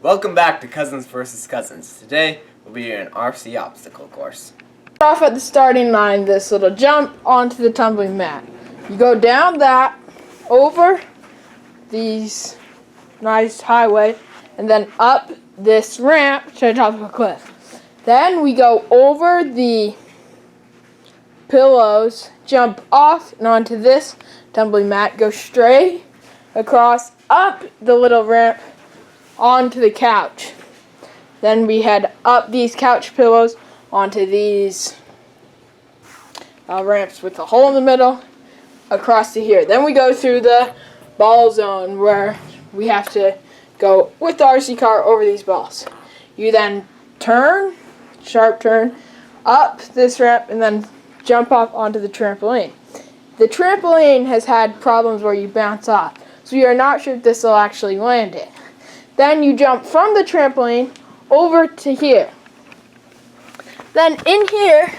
Welcome back to Cousins vs. Cousins. Today we'll be in an RC obstacle course. Off at the starting line, this little jump onto the tumbling mat. You go down that, over these nice highway, and then up this ramp to the top of a cliff. Then we go over the pillows, jump off and onto this tumbling mat, go straight across, up the little ramp, onto the couch. Then we head up these couch pillows onto these ramps with a hole in the middle, across to here. Then we go through the ball zone where we have to go with the RC car over these balls. You then turn, sharp turn, up this ramp and then jump off onto the trampoline. The trampoline has had problems where you bounce off, so you're not sure if this will actually land it. Then you jump from the trampoline over to here. Then in here,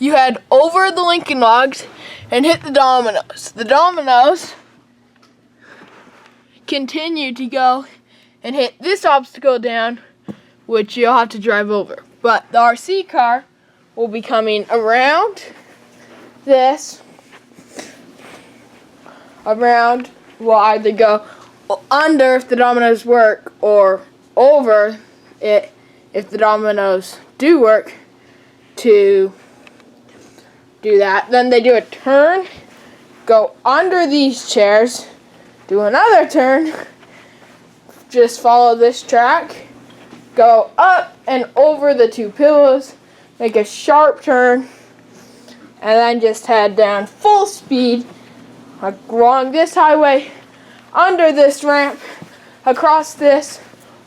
you head over the Lincoln Logs and hit the dominoes. The dominoes continue to go and hit this obstacle down, which you'll have to drive over. But the RC car will be coming around this, around, will either go under if the dominoes work, or over it if the dominoes do work, to do that. Then they do a turn, go under these chairs, do another turn, just follow this track, go up and over the two pillows, make a sharp turn, and then just head down full speed along this highway, under this ramp, across this,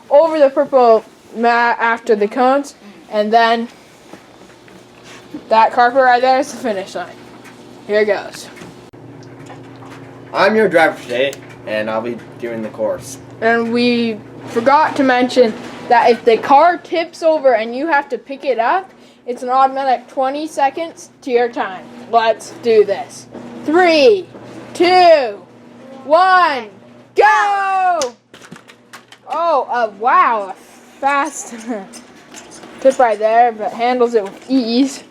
over the purple mat after the cones, and then that carpet right there is the finish line. Here it goes. I'm your driver today, and I'll be doing the course. And we forgot to mention that if the car tips over and you have to pick it up, it's an automatic 20 seconds to your time. Let's do this. 3, 2, 1, go! Oh, wow, a fast tip right there, but handles it with ease.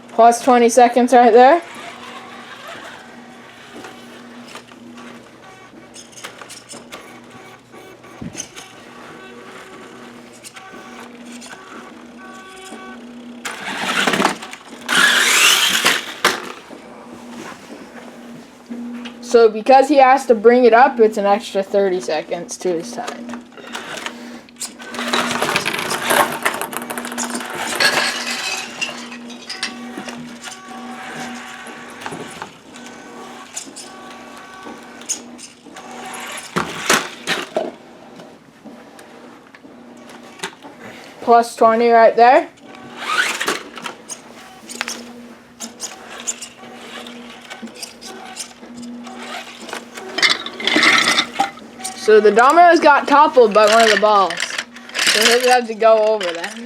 Plus 20 seconds right there. So because he has to bring it up, it's an extra 30 seconds to his time. Plus 20 right there. So the dominoes got toppled by one of the balls. So he'll have to go over that.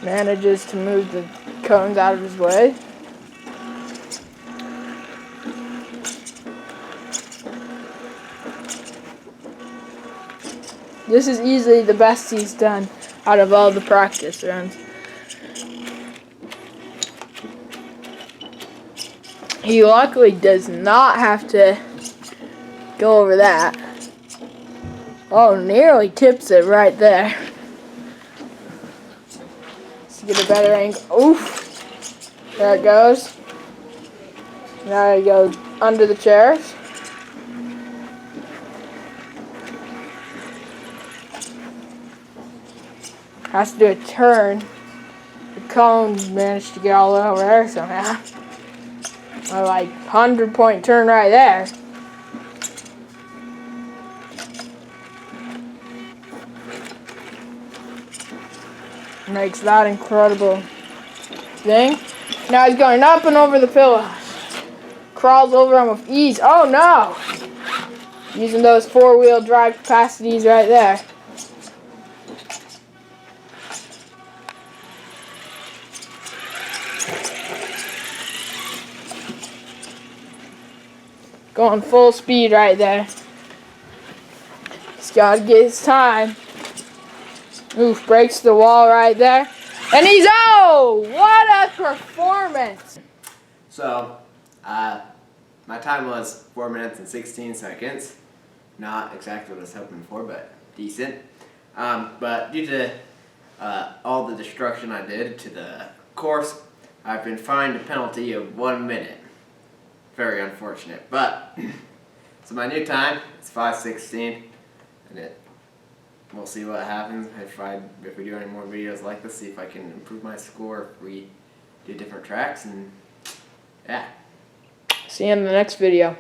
Manages to move the cones out of his way. This is easily the best he's done out of all the practice runs. He luckily does not have to go over that. Oh, nearly tips it right there. Let's get a better angle. Oof. There it goes. Now he goes under the chairs. Has to do a turn. The cone managed to get all over there somehow. A like 100-point turn right there. makes that incredible thing. Now he's going up and over the pillows. Crawls over them with ease. Oh no! Using those four-wheel drive capacities right there. Going full speed right there. He's got to get his time. Oof, breaks the wall right there. And he's, oh, what a performance. So, my time was 4 minutes and 16 seconds. Not exactly what I was hoping for, but decent. But due to all the destruction I did to the course, I've been fined a penalty of 1 minute. Very unfortunate, but so my new time is 5:16, and we'll see what happens if we do any more videos like this. See if I can improve my score if we do different tracks, and yeah. See you in the next video.